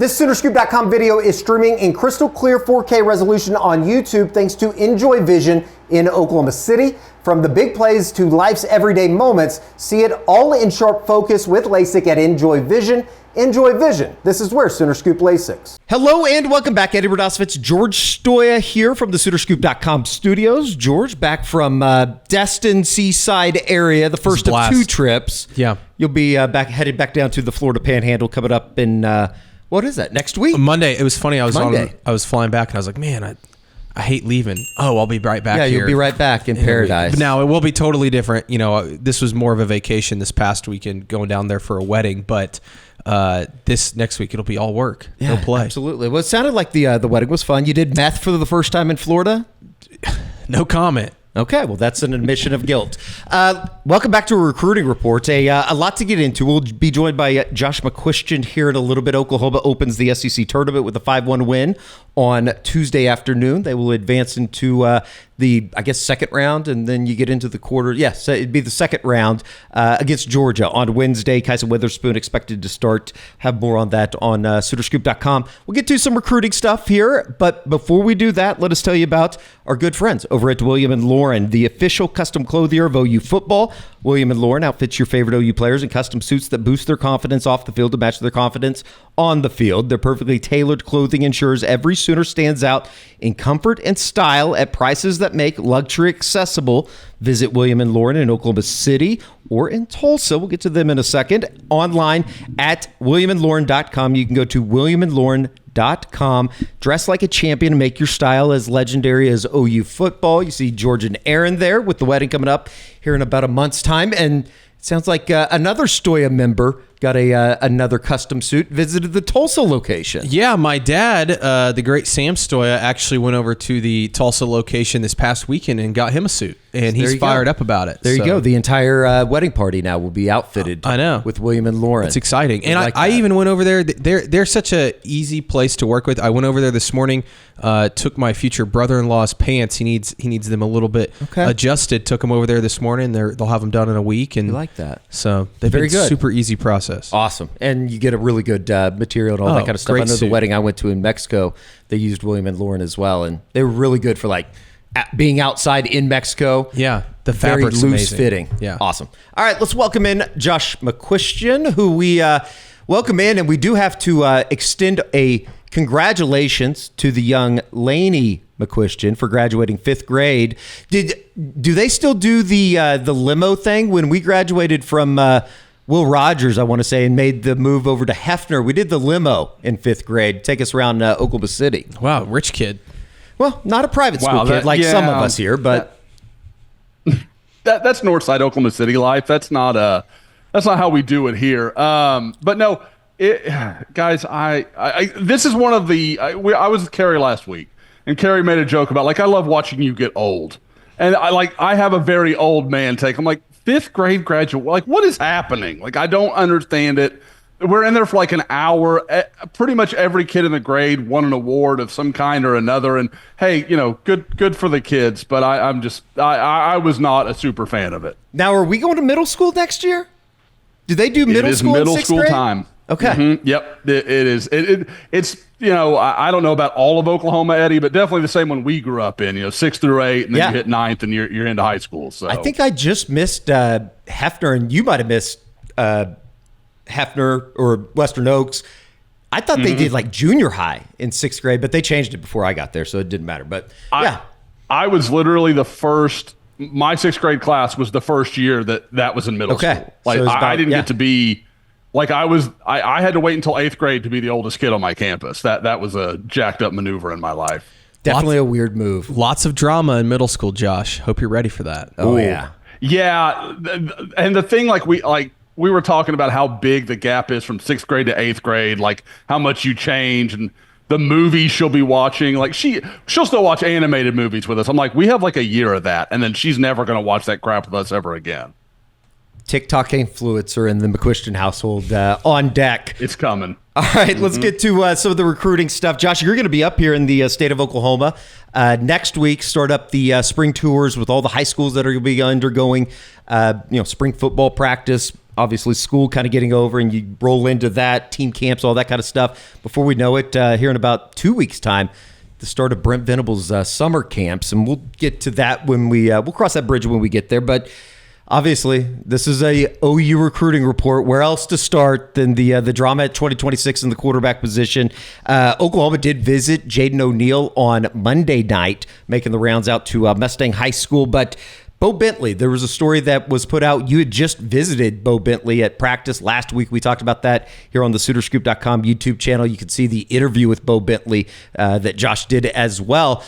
This SoonerScoop.com video is streaming in crystal clear 4K resolution on YouTube thanks to Enjoy Vision in Oklahoma City. From the big plays to life's everyday moments, see it all in sharp focus with LASIK at Enjoy Vision. Enjoy Vision. This is where Sooner Scoop LASIKs. Hello and welcome back. Eddie Radosovich, George Stoya here from the SoonerScoop.com studios. George, back from Destin Seaside area, the first of two trips. Yeah. You'll be headed back down to the Florida Panhandle coming up in, what is that, next week? Monday. It was funny. I was flying back and I was like, man, I hate leaving. Oh, I'll be right back here. Yeah, you'll be right back in paradise. But now, it will be totally different. You know, this was more of a vacation this past weekend, going down there for a wedding, but this next week it'll be all work. Yeah, no play. Absolutely. Well, it sounded like the wedding was fun. You did meth for the first time in Florida? No comment. Okay, well, that's an admission of guilt. Welcome back to a recruiting report. A lot to get into. We'll be joined by Josh McCuistion here in a little bit. Oklahoma opens the SEC tournament with a 5-1 win on Tuesday afternoon. They will advance into the, second round, and then you get into the quarter. Yes, it'd be the second round against Georgia on Wednesday. Kyson Witherspoon expected to start. Have more on that on SoonerScoop.com. We'll get to some recruiting stuff here, but before we do that, let us tell you about our good friends over at William & Lauren, the official custom clothier of OU football. William & Lauren outfits your favorite OU players in custom suits that boost their confidence off the field to match their confidence on the field. Their perfectly tailored clothing ensures every Sooner stands out in comfort and style at prices that make luxury accessible. Visit William & Lauren in Oklahoma City or in Tulsa. We'll get to them in a second. Online at williamandlauren.com. You can go to williamandlauren.com. Dress like a champion and make your style as legendary as OU football. You see George and Aaron there with the wedding coming up here in about a month's time. And it sounds like another Stoya member got another custom suit, visited the Tulsa location. Yeah, my dad, the great Sam Stoya, actually went over to the Tulsa location this past weekend and got him a suit. And he's fired up about it. There you go. The entire wedding party now will be outfitted with William & Lauren. It's exciting. And I even went over there. They're such a easy place to work with. I went over there this morning, took my future brother-in-law's pants. He needs them a little bit adjusted. Took them over there this morning. They'll have them done in a week. And you like that. So they've been super easy process. Awesome. And you get a really good material and all that kind of stuff. I know the wedding I went to in Mexico, they used William & Lauren as well. And they were really good for being outside in Mexico. Yeah. The very fabric's loose amazing. fitting. Yeah. Awesome. All right, let's welcome in Josh McCuistion, who we welcome in. And we do have to extend a congratulations to the young Lainey McQuistian for graduating 5th grade. Do they still do the limo thing? When we graduated from Will Rogers, I want to say, and made the move over to Hefner, we did the limo in 5th grade, take us around Oklahoma City. Wow, rich kid. Well, not a private school kid like some of us here, but that's Northside Oklahoma City life. That's not how we do it here. But no, guys, this is one of the. I was with Carrie last week, and Carrie made a joke about I love watching you get old, and I have a very old man take. I'm like, 5th grade graduate, what is happening? I don't understand it. We're in there for an hour. Pretty much every kid in the grade won an award of some kind or another. And hey, good for the kids. But I was not a super fan of it. Now, are we going to middle school next year? Do they do middle school? It is middle in 6th school grade? time. Okay. Mm-hmm. Yep. It is. It's I don't know about all of Oklahoma, Eddie, but definitely the same one we grew up in. 6th through 8, and then you hit 9th, and you're into high school. So I think I just missed Hefner, and you might have missed Hefner or Western Oaks. I thought they did junior high in 6th grade, but they changed it before I got there, so it didn't matter. But I was literally the first. My 6th grade class was the first year that was in middle school. So I didn't get to be. I had to wait until 8th grade to be the oldest kid on my campus. That was a jacked up maneuver in my life. Definitely a weird move. Lots of drama in middle school, Josh. Hope you're ready for that. Oh, yeah. Yeah. And the thing, we were talking about how big the gap is from 6th grade to 8th grade, how much you change and the movies she'll be watching. She'll still watch animated movies with us. I'm like, we have a year of that. And then she's never going to watch that crap with us ever again. TikTok influencer in the McQuistian household on deck. It's coming. All right, let's get to some of the recruiting stuff. Josh, you're going to be up here in the state of Oklahoma next week, start up the spring tours with all the high schools that are going to be undergoing spring football practice. obviously school kind of getting over, and you roll into that, team camps, all that kind of stuff. Before we know it, here in about 2 weeks' time, the start of Brent Venables' summer camps, and we'll get to that when we'll cross that bridge when we get there. But obviously, this is a OU recruiting report. Where else to start than the drama at 2026 in the quarterback position? Oklahoma did visit Jaden O'Neal on Monday night, making the rounds out to Mustang High School. But Bowe Bentley, there was a story that was put out. You had just visited Bowe Bentley at practice last week. We talked about that here on the SoonerScoop.com YouTube channel. You can see the interview with Bowe Bentley that Josh did as well.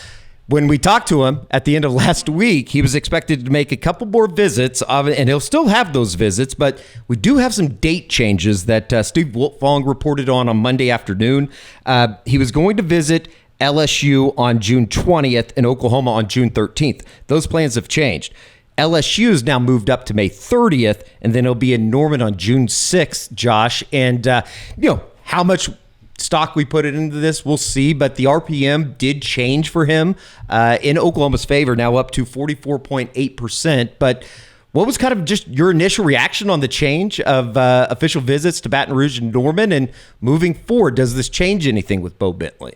When we talked to him at the end of last week, he was expected to make a couple more visits, and he'll still have those visits, but we do have some date changes that Steve Wiltfong reported on Monday afternoon. He was going to visit LSU on June 20th and Oklahoma on June 13th. Those plans have changed. LSU is now moved up to May 30th, and then it'll be in Norman on June 6th, Josh. And, how much stock we put it into this, we'll see. But the RPM did change for him in Oklahoma's favor, now up to 44.8%. But what was kind of just your initial reaction on the change of official visits to Baton Rouge and Norman? And moving forward, does this change anything with Bowe Bentley?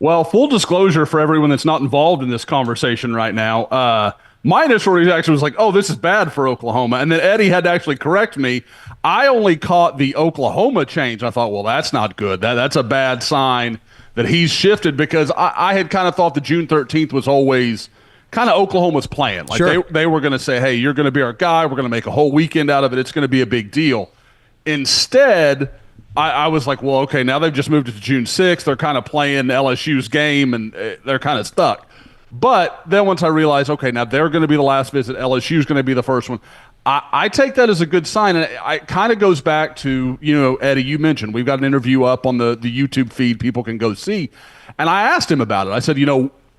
Well, full disclosure for everyone that's not involved in this conversation right now, my initial reaction was like, oh, this is bad for Oklahoma. And then Eddie had to actually correct me. I only caught the Oklahoma change. I thought, well, that's not good. That's a bad sign that he's shifted, because I had kind of thought the June 13th was always kind of Oklahoma's plan. Like, sure, they were going to say, hey, you're going to be our guy. We're going to make a whole weekend out of it. It's going to be a big deal. Instead, I was like, well, okay, now they've just moved it to June 6th. They're kind of playing LSU's game, and they're kind of stuck. But then once I realized, okay, now they're going to be the last visit, LSU's going to be the first one, I take that as a good sign. And it kind of goes back to, Eddie, you mentioned we've got an interview up on the YouTube feed people can go see. And I asked him about it. I said,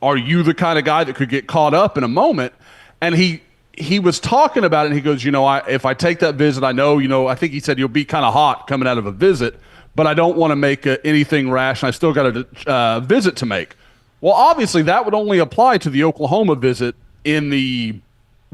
are you the kind of guy that could get caught up in a moment? And he was talking about it, and he goes, if I take that visit, I know, I think he said you'll be kind of hot coming out of a visit, but I don't want to make anything rash, and I still got a visit to make. Well, obviously, that would only apply to the Oklahoma visit in the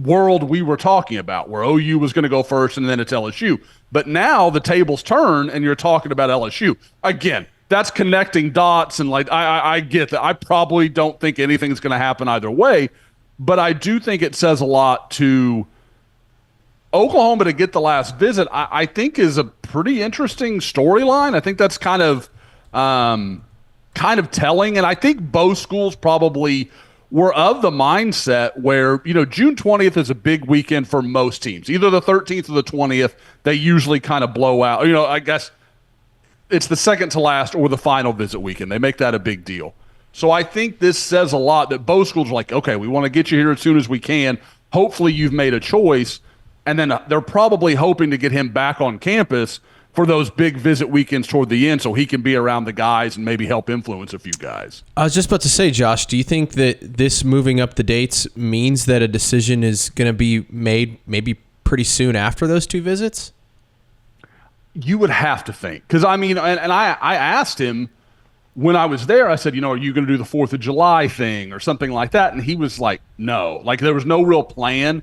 world we were talking about, where OU was going to go first and then it's LSU. But now the tables turn, and you're talking about LSU. Again, that's connecting dots, and I get that. I probably don't think anything's going to happen either way, but I do think it says a lot to Oklahoma to get the last visit. I think is a pretty interesting storyline. I think that's kind of telling, and I think both schools probably were of the mindset where, June 20th is a big weekend for most teams. Either the 13th or the 20th, they usually kind of blow out. I guess it's the second to last or the final visit weekend. They make that a big deal. So I think this says a lot that both schools are like, okay, we want to get you here as soon as we can. Hopefully you've made a choice. And then they're probably hoping to get him back on campus for those big visit weekends toward the end so he can be around the guys and maybe help influence a few guys. I was just about to say, Josh, do you think that this moving up the dates means that a decision is going to be made maybe pretty soon after those two visits? You would have to think. Because, I asked him when I was there, I said, are you going to do the 4th of July thing or something like that? And he was like, no. Like, there was no real plan.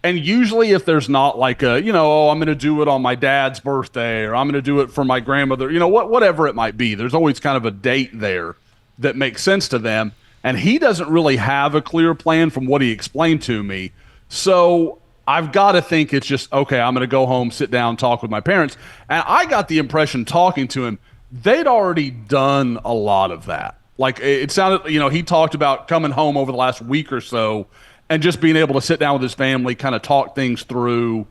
And usually if there's not like I'm going to do it on my dad's birthday, or I'm going to do it for my grandmother, whatever it might be, there's always kind of a date there that makes sense to them. And he doesn't really have a clear plan from what he explained to me. So I've got to think it's just, okay, I'm going to go home, sit down, talk with my parents. And I got the impression talking to him, they'd already done a lot of that. Like, it sounded, he talked about coming home over the last week or so and just being able to sit down with his family, kind of talk things through,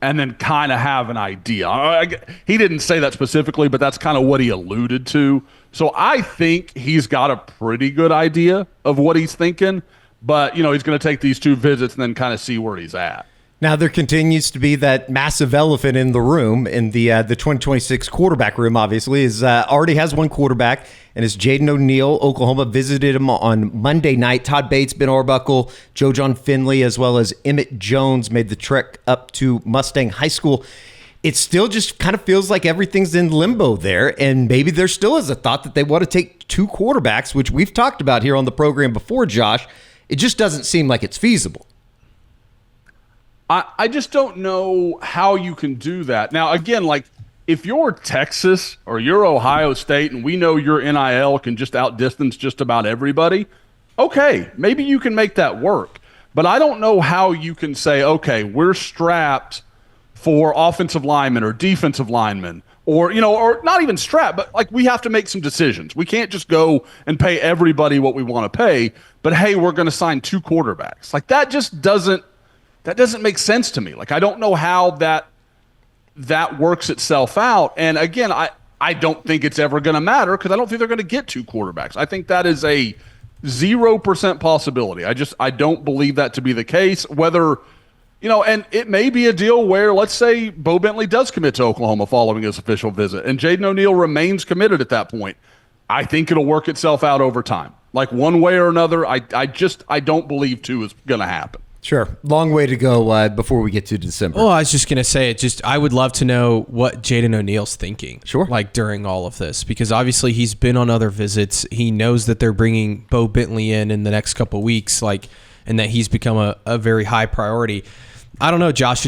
and then kind of have an idea. He didn't say that specifically, but that's kind of what he alluded to. So I think he's got a pretty good idea of what he's thinking, but, he's going to take these two visits and then kind of see where he's at. Now, there continues to be that massive elephant in the room, in the 2026 quarterback room, obviously, is already has one quarterback, and it's Jaden O'Neal. Oklahoma visited him on Monday night. Todd Bates, Ben Arbuckle, Joe John Finley, as well as Emmett Jones made the trek up to Mustang High School. It still just kind of feels like everything's in limbo there, and maybe there still is a thought that they want to take two quarterbacks, which we've talked about here on the program before, Josh. It just doesn't seem like it's feasible. I just don't know how you can do that. Now, again, like if you're Texas or you're Ohio State and we know your NIL can just outdistance just about everybody, okay, maybe you can make that work. But I don't know how you can say, okay, we're strapped for offensive linemen or defensive linemen or, or not even strapped, but like we have to make some decisions. We can't just go and pay everybody what we want to pay, but hey, we're going to sign 2 quarterbacks. Like that just doesn't make sense to me. Like I don't know how that works itself out. And again, I don't think it's ever going to matter because I don't think they're going to get 2 quarterbacks. I think that is a 0% possibility. I don't believe that to be the case. Whether, and it may be a deal where, let's say, Bowe Bentley does commit to Oklahoma following his official visit, and Jaden O'Neal remains committed at that point. I think it'll work itself out over time. Like one way or another, I don't believe 2 is going to happen. Sure. Long way to go before we get to December. Well, I was just going to say, I would love to know what Jaden O'Neal's thinking. Sure. Like during all of this, because obviously he's been on other visits. He knows that they're bringing Bowe Bentley in the next couple of weeks, and that he's become a very high priority. I don't know, Josh.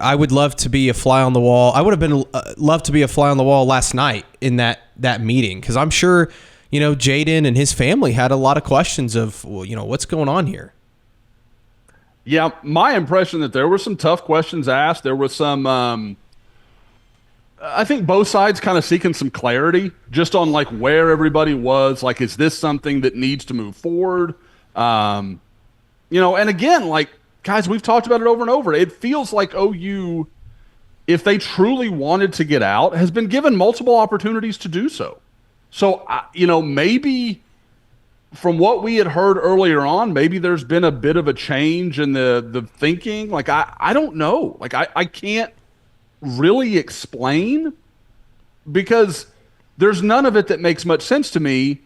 I would love to be a fly on the wall. I would have been loved to be a fly on the wall last night in that meeting, because I'm sure, Jaden and his family had a lot of questions of, what's going on here. Yeah, my impression that there were some tough questions asked. There was some, I think both sides kind of seeking some clarity just on like where everybody was. Like, is this something that needs to move forward? And again, like, guys, we've talked about it over and over. It feels like OU, if they truly wanted to get out, has been given multiple opportunities to do so. So, maybe from what we had heard earlier on, maybe there's been a bit of a change in the thinking. Like, I don't know. Like, I can't really explain because there's none of it that makes much sense to me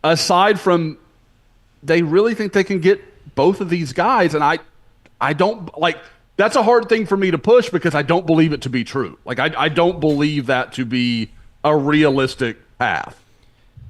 aside from they really think they can get both of these guys. And I don't like, that's a hard thing for me to push because I don't believe it to be true. Like, I don't believe that to be a realistic path.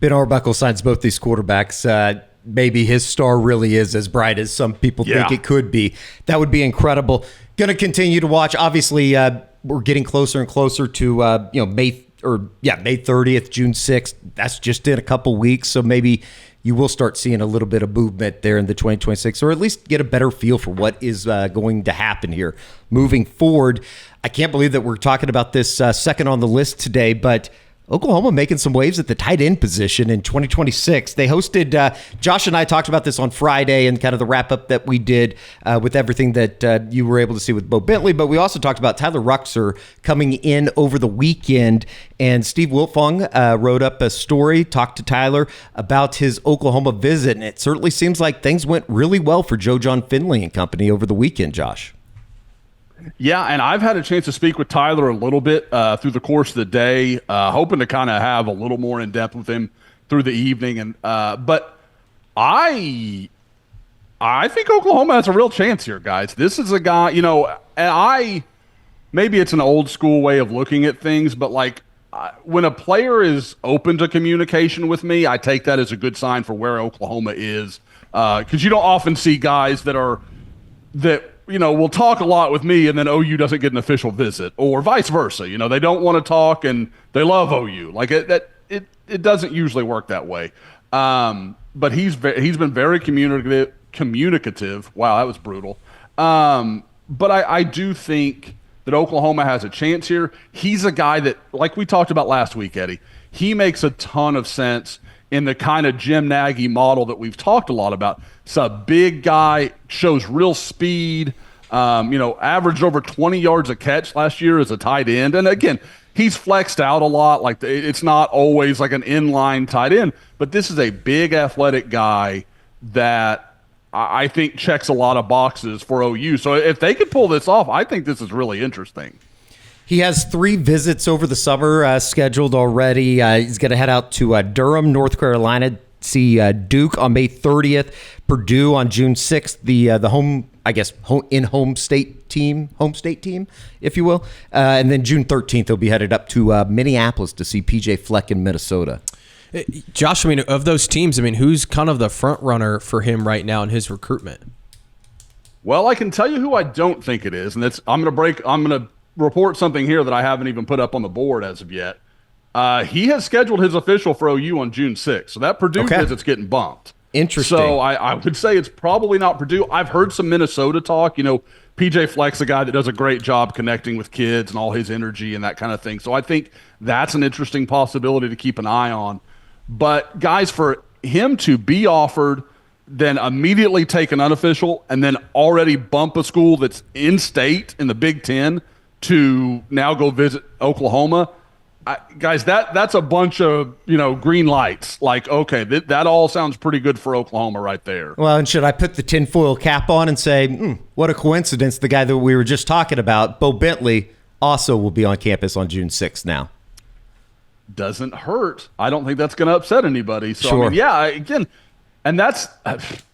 Ben Arbuckle signs both these quarterbacks. Maybe his star really is as bright as some people think it could be. That would be incredible. Going to continue to watch. Obviously, we're getting closer and closer to May 30th, June 6th. That's just in a couple weeks, so maybe you will start seeing a little bit of movement there in the 2026, or at least get a better feel for what is going to happen here moving forward. I can't believe that we're talking about this second on the list today, but Oklahoma making some waves at the tight end position in 2026. They hosted, Josh and I talked about this on Friday and kind of the wrap-up that we did with everything that you were able to see with Bowe Bentley, but we also talked about Tyler Ruxer coming in over the weekend, and Steve Wiltfong wrote up a story, talked to Tyler about his Oklahoma visit, and it certainly seems like things went really well for Joe John Finley and company over the weekend, Josh. Yeah, and I've had a chance to speak with Tyler a little bit through the course of the day, hoping to kind of have a little more in depth with him through the evening. And but I think Oklahoma has a real chance here, guys. This is a guy, and maybe it's an old school way of looking at things, but like when a player is open to communication with me, I take that as a good sign for where Oklahoma is, because you don't often see guys that will talk a lot with me and then OU doesn't get an official visit, or vice versa. They don't want to talk and they love OU. Like it doesn't usually work that way. But he's been very communicative. Wow, that was brutal. But I do think that Oklahoma has a chance here. He's a guy that, like we talked about last week, Eddie, he makes a ton of sense in the kind of Jim Nagy model that we've talked a lot about. It's a big guy, shows real speed, averaged over 20 yards a catch last year as a tight end. And again, he's flexed out a lot. Like it's not always like an inline tight end, but this is a big athletic guy that I think checks a lot of boxes for OU. So if they could pull this off, I think this is really interesting. He has 3 visits over the summer scheduled already. He's going to head out to Durham, North Carolina, see Duke on May 30th, Purdue on June 6th, the home state team, if you will. And then June 13th, he'll be headed up to Minneapolis to see PJ Fleck in Minnesota. Josh, of those teams, who's kind of the front runner for him right now in his recruitment? Well, I can tell you who I don't think it is, and I'm going to report something here that I haven't even put up on the board as of yet. He has scheduled his official for OU on June 6th, so that Purdue visit's getting bumped. Interesting. So I would say it's probably not Purdue. I've heard some Minnesota talk. PJ Fleck's a guy that does a great job connecting with kids and all his energy and that kind of thing. So I think that's an interesting possibility to keep an eye on. But guys, for him to be offered, then immediately take an unofficial, and then already bump a school that's in state in the Big Ten to now go visit Oklahoma, guys, that's a bunch of green lights. Like, okay, that all sounds pretty good for Oklahoma right there. Well, and should I put the tinfoil cap on and say, what a coincidence? The guy that we were just talking about, Bowe Bentley, also will be on campus on June 6th now. Doesn't hurt. I don't think that's going to upset anybody. So sure. I mean, yeah, again. And that's,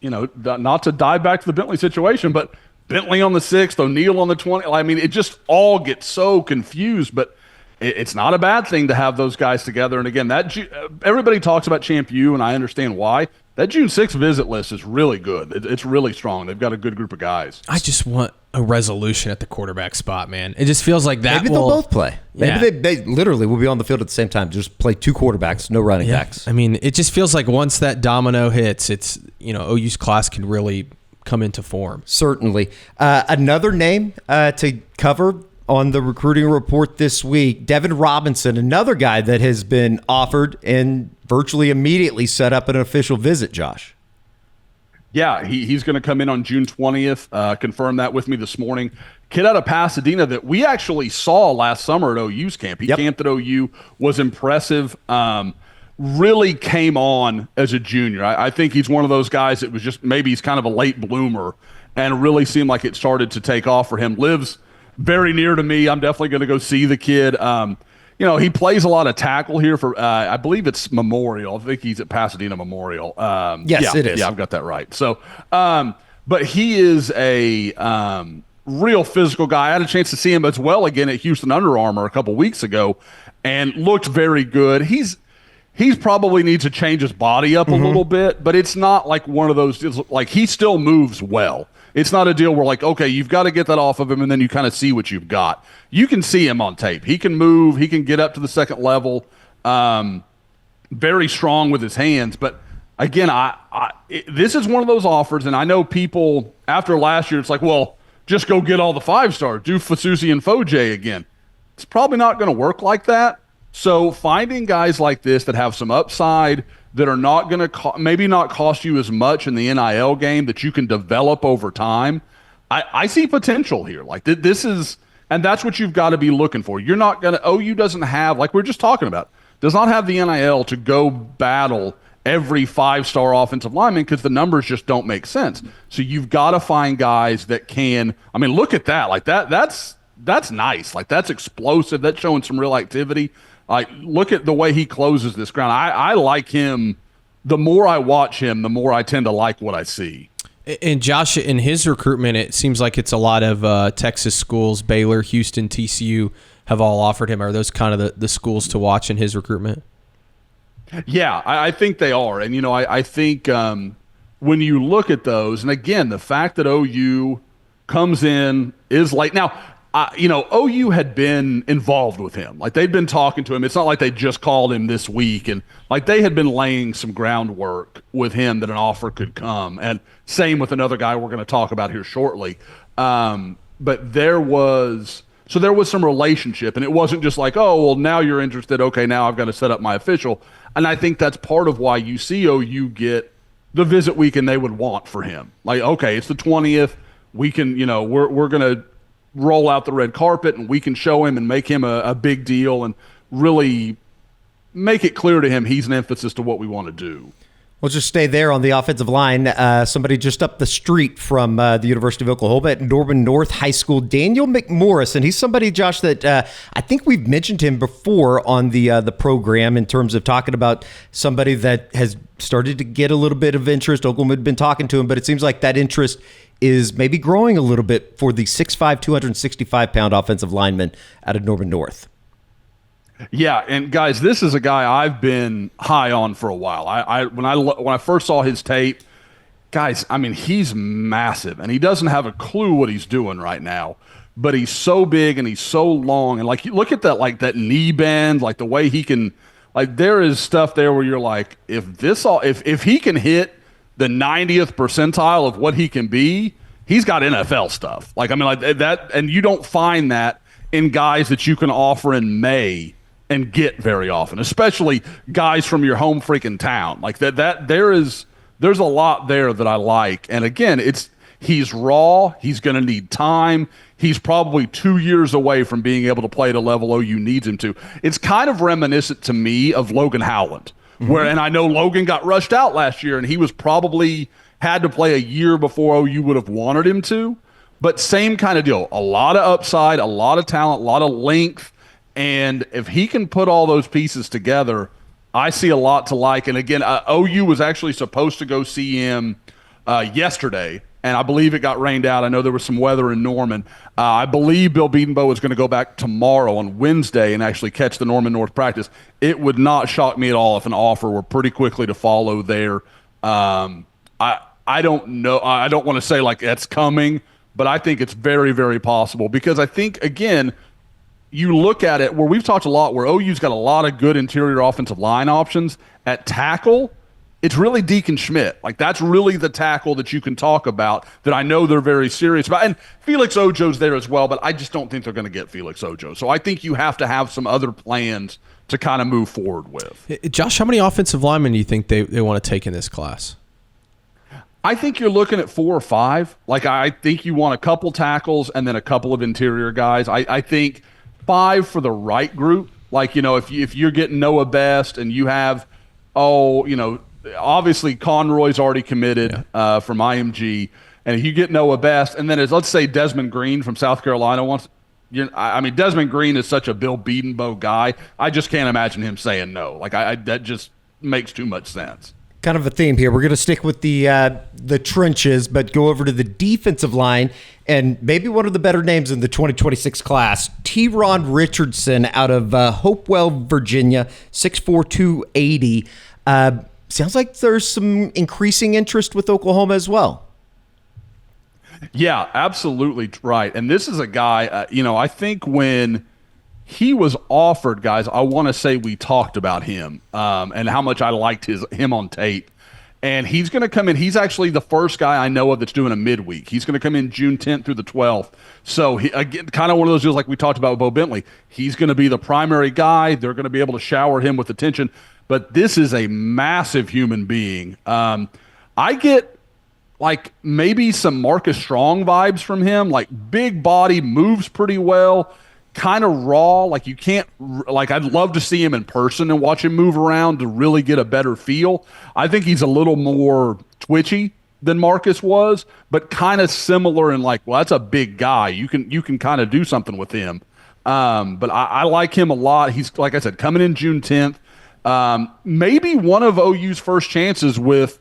not to dive back to the Bentley situation, but Bentley on the 6th, O'Neal on the 20th. I mean, it just all gets so confused, but it's not a bad thing to have those guys together. And again, everybody talks about Champ U, and I understand why. That June 6th visit list is really good. It's really strong. They've got a good group of guys. I just want a resolution at the quarterback spot, man. It just feels like that. Maybe they'll both play. Maybe they literally will be on the field at the same time. Just play two quarterbacks, no running backs. I mean, it just feels like once that domino hits, it's OU's class can really come into form. Certainly. Another name to cover on the recruiting report this week, Devin Robinson, another guy that has been offered and virtually immediately set up an official visit, Josh. Yeah, he's going to come in on June 20th. Confirmed that with me this morning. Kid out of Pasadena that we actually saw last summer at OU's camp. He camped at OU, was impressive. Really came on as a junior. I think he's one of those guys that was just maybe he's kind of a late bloomer and really seemed like it started to take off for him. Lives very near to me. I'm definitely going to go see the kid. He plays a lot of tackle here for, I believe it's Memorial. I think he's at Pasadena Memorial. Yes, it is. Yeah, I've got that right. So, but he is a real physical guy. I had a chance to see him as well again at Houston Under Armour a couple weeks ago and looked very good. He's probably needs to change his body up a little bit, but it's not like one of those deals. Like, he still moves well. It's not a deal where, like, okay, you've got to get that off of him and then you kind of see what you've got. You can see him on tape. He can move. He can get up to the second level. Very strong with his hands. But, again, this is one of those offers, and I know people after last year, it's like, well, just go get all the 5-stars. Do Fasusi and Foje again. It's probably not going to work like that. So finding guys like this that have some upside, that are not going to maybe not cost you as much in the NIL game, that you can develop over time, I see potential here. Like, this is, and that's what you've got to be looking for. You're not going to, OU doesn't have, like we're just talking about, does not have the NIL to go battle every 5-star offensive lineman because the numbers just don't make sense. So you've got to find guys that can, I mean, look at that. Like, that's nice. Like, that's explosive. That's showing some real activity. Like, look at the way he closes this ground. I like him. The more I watch him, the more I tend to like what I see. And Josh, in his recruitment, it seems like it's a lot of Texas schools. Baylor, Houston, TCU have all offered him. Are those kind of the schools to watch in his recruitment? Yeah, I think they are. And, I think when you look at those, and again, the fact that OU comes in is like, now, OU had been involved with him. Like, they'd been talking to him. It's not like they just called him this week. And, like, they had been laying some groundwork with him that an offer could come. And same with another guy we're going to talk about here shortly. But there was some relationship. And it wasn't just like, oh, well, now you're interested. Okay, now I've got to set up my official. And I think that's part of why you see OU get the visit weekend they would want for him. Like, okay, it's the 20th. We can, we're going to roll out the red carpet and we can show him and make him a big deal and really make it clear to him he's an emphasis to what we want to do. We'll just stay there on the offensive line. Somebody just up the street from the University of Oklahoma at Norman North High School, Daniel McMorris. And he's somebody, Josh, that I think we've mentioned him before on the program in terms of talking about somebody that has started to get a little bit of interest. Oklahoma had been talking to him, but it seems like that interest is maybe growing a little bit for the 6'5", 265-pound offensive lineman out of Norman North. Yeah, and guys, this is a guy I've been high on for a while. When I first saw his tape, guys, I mean, he's massive, and he doesn't have a clue what he's doing right now. But he's so big and he's so long, and like you look at that, like that knee bend, like the way he can, like there is stuff there where you're like, if he can hit the 90th percentile of what he can be, he's got NFL stuff. Like I mean, like that, and you don't find that in guys that you can offer in May and get very often, especially guys from your home freaking town. Like there's a lot there that I like. And again, he's raw. He's going to need time. He's probably 2 years away from being able to play at a level OU needs him to. It's kind of reminiscent to me of Logan Howland, and I know Logan got rushed out last year, and he was probably had to play a year before OU would have wanted him to. But same kind of deal. A lot of upside, a lot of talent, a lot of length. And if he can put all those pieces together, I see a lot to like. And again, OU was actually supposed to go see him yesterday, and I believe it got rained out. I know there was some weather in Norman. I believe Bill Bedenbaugh is going to go back tomorrow on Wednesday and actually catch the Norman North practice. It would not shock me at all if an offer were pretty quickly to follow there. I don't know. I don't want to say like that's coming, but I think it's very, very possible because I think, again, you look at it where we've talked a lot where OU's got a lot of good interior offensive line options. At tackle, it's really Deacon Schmidt. Like that's really the tackle that you can talk about that I know they're very serious about. And Felix Ojo's there as well, but I just don't think they're going to get Felix Ojo. So I think you have to have some other plans to kind of move forward with. Josh, how many offensive linemen do you think they want to take in this class? I think you're looking at 4 or 5. Like I think you want a couple tackles and then a couple of interior guys. I think 5 for the right group. Like, you know, if you're getting Noah Best and you have, obviously Conroy's already committed from IMG, and if you get Noah Best, and then let's say Desmond Green from South Carolina wants. I mean, Desmond Green is such a Bill Bedenbaugh guy. I just can't imagine him saying no. Like that just makes too much sense. Kind of a theme here. We're going to stick with the trenches, but go over to the defensive line and maybe one of the better names in the 2026 class, Tron Richardson out of Hopewell, Virginia, 6'4", 280. Sounds like there's some increasing interest with Oklahoma as well. Yeah, absolutely right. And this is a guy, I think when he was offered, guys, I want to say we talked about him and how much I liked him on tape. And he's going to come in. He's actually the first guy I know of that's doing a midweek. He's going to come in June 10th through the 12th. So, again, kind of one of those deals like we talked about with Bowe Bentley. He's going to be the primary guy. They're going to be able to shower him with attention. But this is a massive human being. I get like maybe some Marcus Strong vibes from him, like big body, moves pretty well, kind of raw. Like you can't, like I'd love to see him in person and watch him move around to really get a better feel. I think he's a little more twitchy than Marcus was, but kind of similar in like, well, that's a big guy. You can kind of do something with him. But I like him a lot. He's, like I said, coming in June 10th. Maybe one of OU's first chances with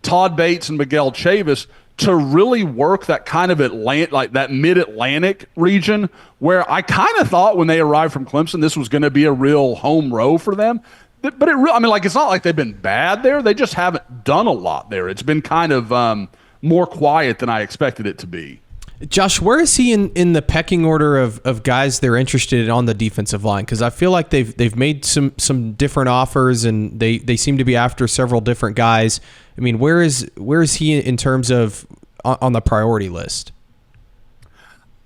Todd Bates and Miguel Chavis to really work that kind of that mid-Atlantic region where I kind of thought when they arrived from Clemson this was going to be a real home row for them. But it's not like they've been bad there. They just haven't done a lot there. It's been kind of more quiet than I expected it to be. Josh, where is he in the pecking order of guys they're interested in on the defensive line? Because I feel like they've made some different offers and they seem to be after several different guys. I mean, where is he in terms of on the priority list?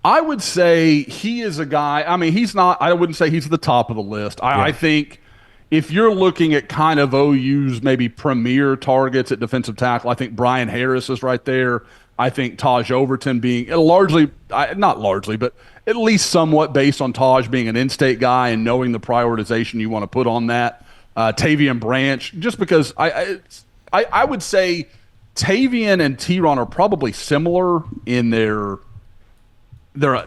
I would say he is a guy. I mean, he's not. I wouldn't say he's at the top of the list. I think if you're looking at kind of OU's maybe premier targets at defensive tackle, I think Brian Harris is right there. I think Taj Overton being not largely, but at least somewhat based on Taj being an in-state guy and knowing the prioritization you want to put on that. Tavian Branch, just because I would say Tavian and Tron are probably similar in their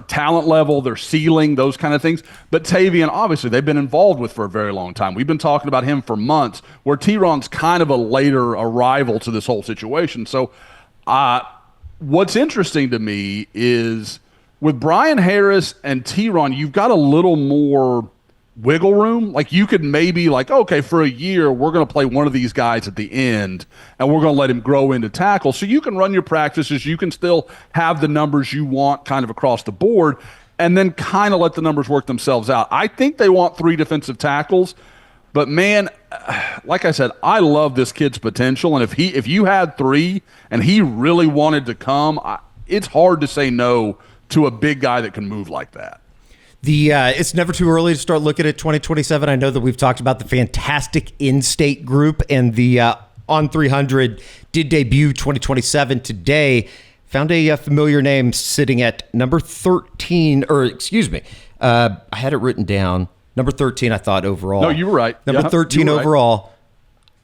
talent level, their ceiling, those kind of things. But Tavian, obviously, they've been involved with for a very long time. We've been talking about him for months, where Tron's kind of a later arrival to this whole situation. So what's interesting to me is with Brian Harris and Tron, you've got a little more wiggle room. Like you could maybe like, okay, for a year, we're going to play one of these guys at the end and we're going to let him grow into tackle. So you can run your practices. You can still have the numbers you want kind of across the board and then kind of let the numbers work themselves out. I think they want 3 defensive tackles, but man, like I said, I love this kid's potential. And if you had 3 and he really wanted to come, it's hard to say no to a big guy that can move like that. It's never too early to start looking at 2027. I know that we've talked about the fantastic in-state group, and the On 300 did debut 2027 today. Found a familiar name sitting at number 13, or excuse me, I had it written down. Number 13, I thought overall. No, you were right. Number 13 overall.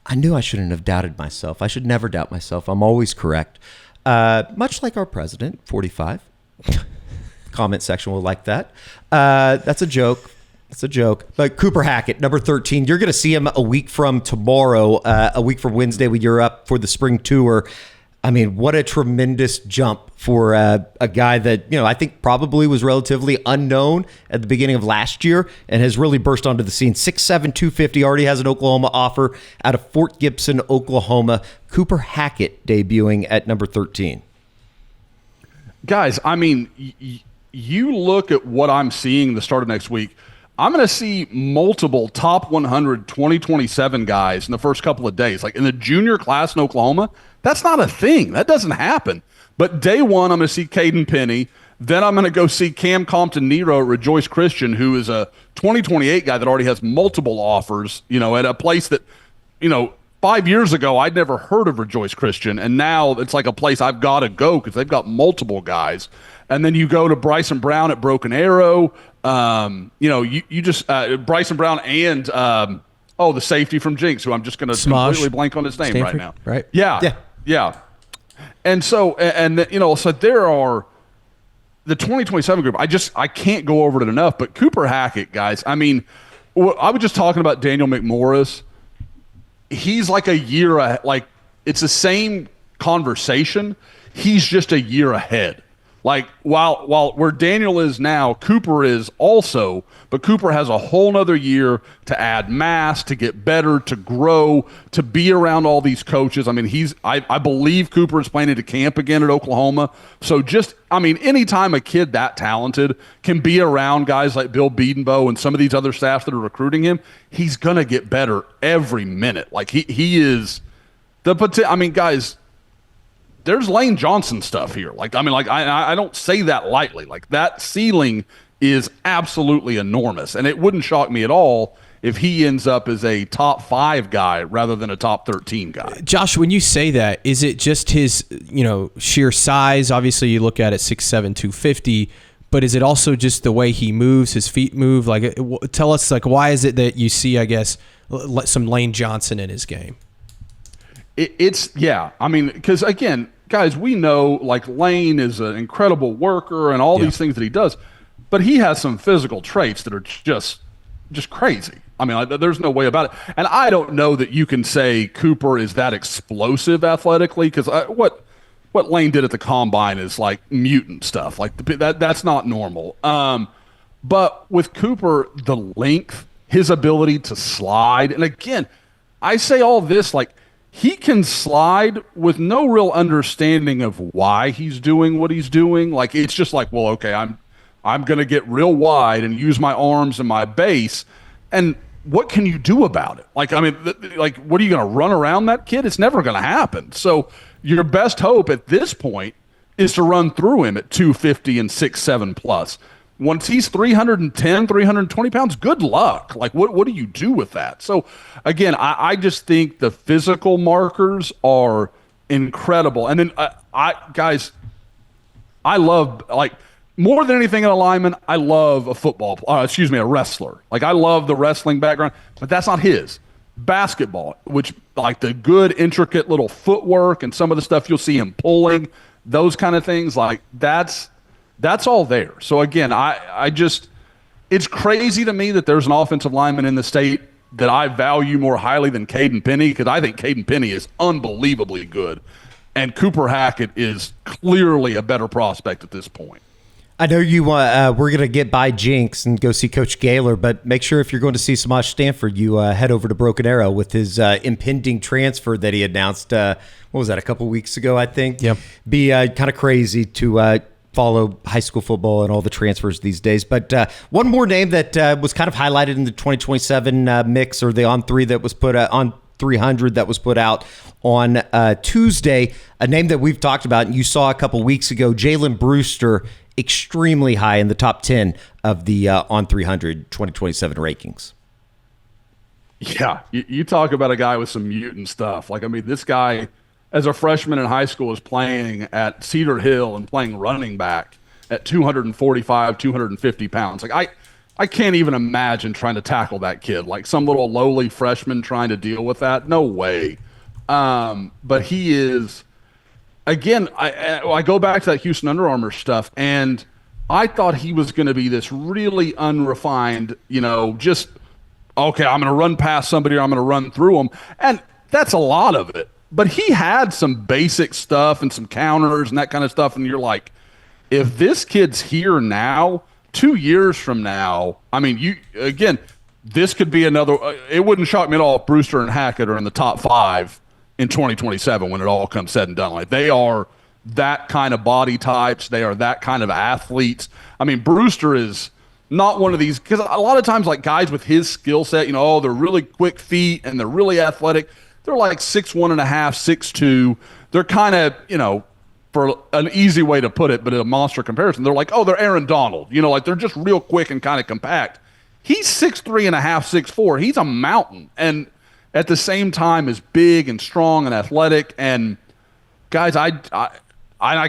Right. I knew I shouldn't have doubted myself. I should never doubt myself. I'm always correct. Much like our president, 45. Comment section will like that. That's a joke. That's a joke. But Cooper Hackett, number 13, you're going to see him a week from tomorrow, a week from Wednesday when you're up for the spring tour. I mean, what a tremendous jump for a guy that, I think probably was relatively unknown at the beginning of last year and has really burst onto the scene. 6'7", 250, already has an Oklahoma offer out of Fort Gibson, Oklahoma. Cooper Hackett debuting at number 13. Guys, I mean, you look at what I'm seeing the start of next week, I'm going to see multiple top 100 2027 guys in the first couple of days. Like in the junior class in Oklahoma, that's not a thing. That doesn't happen. But day one, I'm going to see Caden Penny. Then I'm going to go see Cam Compton-Nero at Rejoice Christian, who is a 2028 guy that already has multiple offers, at a place that, 5 years ago, I'd never heard of Rejoice Christian. And now it's like a place I've got to go because they've got multiple guys. And then you go to Bryson Brown at Broken Arrow. You just Bryson Brown and the safety from Jinx, who I'm just going to completely blank on his name Stanford, right now. Right? Yeah. And so so there are the 2027 group. I can't go over it enough. But Cooper Hackett, guys. I mean, I was just talking about Daniel McMorris. He's like a year ahead. Like it's the same conversation. He's just a year ahead. Like while where Daniel is now, Cooper is also, but Cooper has a whole nother year to add mass, to get better, to grow, to be around all these coaches. I mean, I believe Cooper is planning to camp again at Oklahoma. So anytime a kid that talented can be around guys like Bill Biedenbow and some of these other staffs that are recruiting him, he's gonna get better every minute. Like he is guys. There's Lane Johnson stuff here. I don't say that lightly. Like that ceiling is absolutely enormous, and it wouldn't shock me at all if he ends up as a top 5 guy rather than a top 13 guy. Josh, when you say that, is it just his, sheer size? Obviously, you look at it 6'7", 250, but is it also just the way he moves, his feet move? Like, tell us, why is it that you see, I guess, some Lane Johnson in his game? Because again, guys, we know Lane is an incredible worker and all these things that he does, but he has some physical traits that are just crazy. I mean, there's no way about it. And I don't know that you can say Cooper is that explosive athletically, because what Lane did at the combine is like mutant stuff. Like that's not normal. But with Cooper, the length, his ability to slide, and again, I say all this he can slide with no real understanding of why he's doing what he's doing. Like it's just okay, I'm going to get real wide and use my arms and my base. And what can you do about it? What are you going to run around that kid? It's never going to happen. So your best hope at this point is to run through him at 250 and 6'7" plus. Once he's 310, 320 pounds, good luck. What do you do with that? So, again, I just think the physical markers are incredible. And then, guys, I love, more than anything in a lineman, I love a wrestler. I love the wrestling background, but that's not his. Basketball, which, the good, intricate little footwork and some of the stuff you'll see him pulling, those kind of things, that's all there. So again, it's crazy to me that there's an offensive lineman in the state that I value more highly than Caden Penny, because I think Caden Penny is unbelievably good. And Cooper Hackett is clearly a better prospect at this point. I know you want. We're gonna get by Jinx and go see Coach Gaylor, but make sure if you're going to see Samaj Stanford, you head over to Broken Arrow with his impending transfer that he announced. What was that? A couple weeks ago, I think. Yep. Be kind of crazy to follow high school football and all the transfers these days. But one more name that was kind of highlighted in the 2027 mix, or the on 3 that was put on 300 that was put out on Tuesday, a name that we've talked about and you saw a couple weeks ago, Jaylen Brewster, extremely high in the top 10 of the on 300 2027 rankings. Yeah, you talk about a guy with some mutant stuff. Like, I mean, this guy, as a freshman in high school, is playing at Cedar Hill and playing running back at 245, 250 pounds. Like, I can't even imagine trying to tackle that kid. Like some little lowly freshman trying to deal with that. No way. But he is, again, I go back to that Houston Under Armour stuff, and I thought he was going to be this really unrefined, just, okay, I'm going to run past somebody or I'm going to run through them. And that's a lot of it. But he had some basic stuff and some counters and that kind of stuff. And you're like, if this kid's here now, 2 years from now, I mean, this could be another. It wouldn't shock me at all if Brewster and Hackett are in the top 5 in 2027 when it all comes said and done. Like, they are that kind of body types. They are that kind of athletes. I mean, Brewster is not one of these, because a lot of times, like, guys with his skill set, they're really quick feet and they're really athletic. They're like 6'1.5", 6'2". They're kind of, for an easy way to put it, but in a monster comparison, they're like, oh, they're Aaron Donald. Like, they're just real quick and kind of compact. He's 6'3.5", 6'4". He's a mountain. And at the same time is big and strong and athletic. And guys, I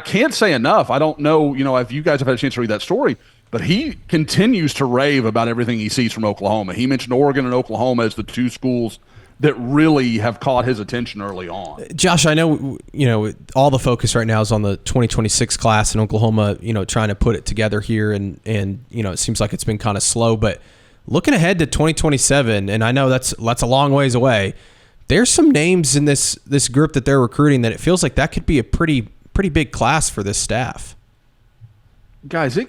can't say enough. I don't know, if you guys have had a chance to read that story, but he continues to rave about everything he sees from Oklahoma. He mentioned Oregon and Oklahoma as the 2 schools that really have caught his attention early on. Josh, I know, all the focus right now is on the 2026 class in Oklahoma, trying to put it together here. And it seems like it's been kind of slow, but looking ahead to 2027, and I know that's a long ways away, there's some names in this group that they're recruiting that it feels like that could be a pretty big class for this staff. Guys, you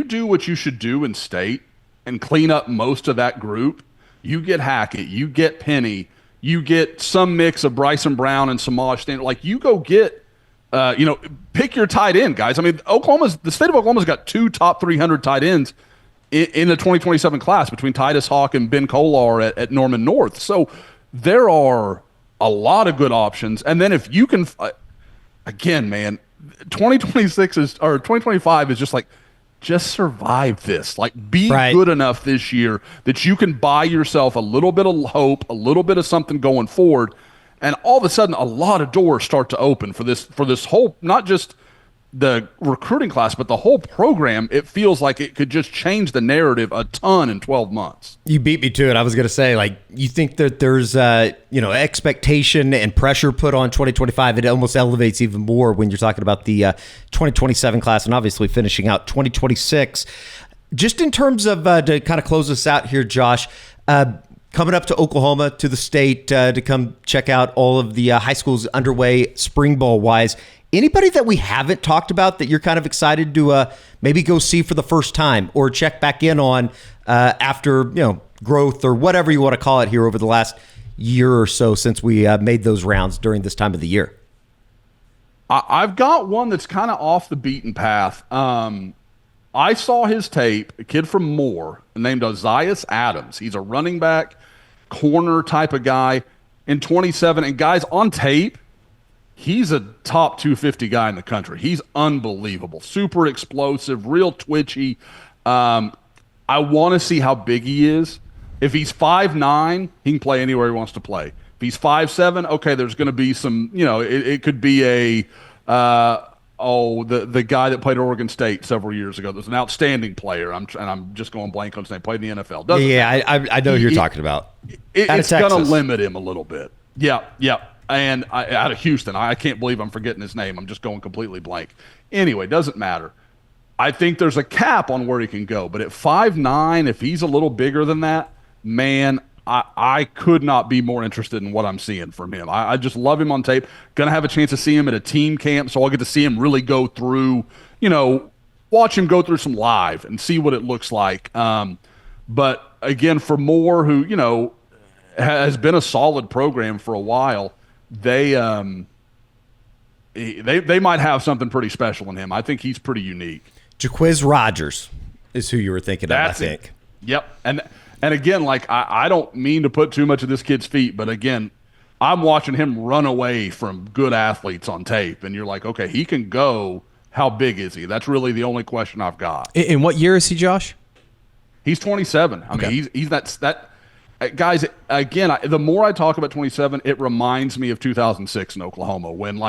do what you should do in state and clean up most of that group. You get Hackett, you get Penny, you get some mix of Bryson Brown and Samaj Stanford. Like, you go get, pick your tight end, guys. I mean, the state of Oklahoma's got 2 top 300 tight ends in the 2027 class between Titus Hawk and Ben Kolar at Norman North. So there are a lot of good options. And then if you can, again, man, 2025 is just like, just survive this. Like, be good enough this year that you can buy yourself a little bit of hope, a little bit of something going forward, and all of a sudden a lot of doors start to open for this whole, not just the recruiting class, but the whole program. It feels like it could just change the narrative a ton in 12 months. You beat me to it. I was going to say, like, you think that there's, expectation and pressure put on 2025. It almost elevates even more when you're talking about the 2027 class and obviously finishing out 2026. Just in terms of, to kind of close this out here, Josh, coming up to Oklahoma, to the state, to come check out all of the high schools underway spring ball wise. Anybody that we haven't talked about that you're kind of excited to maybe go see for the first time or check back in on after growth or whatever you want to call it here over the last year or so since we made those rounds during this time of the year? I've got one that's kind of off the beaten path. I saw his tape, a kid from Moore named Osas Adams. He's a running back, corner type of guy in 27. And guys, on tape, he's a top 250 guy in the country. He's unbelievable, super explosive, real twitchy. I want to see how big he is. If he's 5'9", he can play anywhere he wants to play. If he's 5'7", okay, there's going to be some, it could be the guy that played at Oregon State several years ago. There's an outstanding player. I'm just going blank on his name. Played in the NFL. I know who you're talking about. It's going to limit him a little bit. Yeah. And out of Houston, I can't believe I'm forgetting his name. I'm just going completely blank. Anyway, doesn't matter. I think there's a cap on where he can go. But at 5'9", if he's a little bigger than that, man, I could not be more interested in what I'm seeing from him. I just love him on tape. Gonna have a chance to see him at a team camp, so I'll get to see him really go through, watch him go through some live and see what it looks like. But again, for Moore, who, has been a solid program for a while, they might have something pretty special in him. I think he's pretty unique. Jaquiz Rogers is who you were thinking of, I think. It. Yep. And again, I don't mean to put too much of this kid's feet, but again, I'm watching him run away from good athletes on tape, and you're like, okay, he can go. How big is he? That's really the only question I've got. In what year is he, Josh? He's 27. I mean, he's that guys. Again, the more I talk about 27, it reminds me of 2006 in Oklahoma when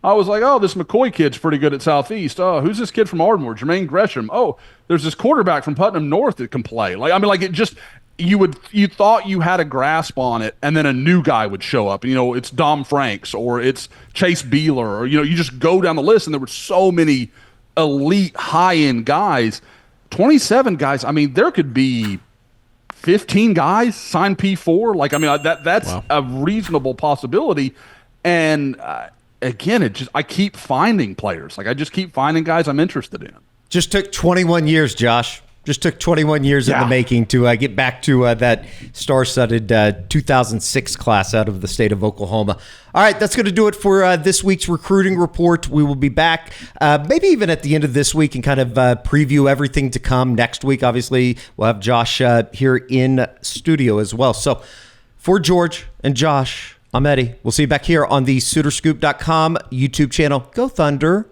I was like, oh, this McCoy kid's pretty good at Southeast. Oh, who's this kid from Ardmore? Jermaine Gresham. Oh, there's this quarterback from Putnam North that can play. You thought you had a grasp on it, and then a new guy would show up. It's Dom Franks or it's Chase Beeler, or you just go down the list, and there were so many elite, high-end guys. 27 guys. I mean, there could be 15 guys sign P4. That's wow. A reasonable possibility, and. Again, I keep finding players. I just keep finding guys I'm interested in. Just took 21 years, Josh. Just took 21 years in the making to get back to that star-studded 2006 class out of the state of Oklahoma. All right, that's going to do it for this week's recruiting report. We will be back maybe even at the end of this week and kind of preview everything to come next week. Obviously, we'll have Josh here in studio as well. So for George and Josh, I'm Eddie. We'll see you back here on the SoonerScoop.com YouTube channel. Go Thunder.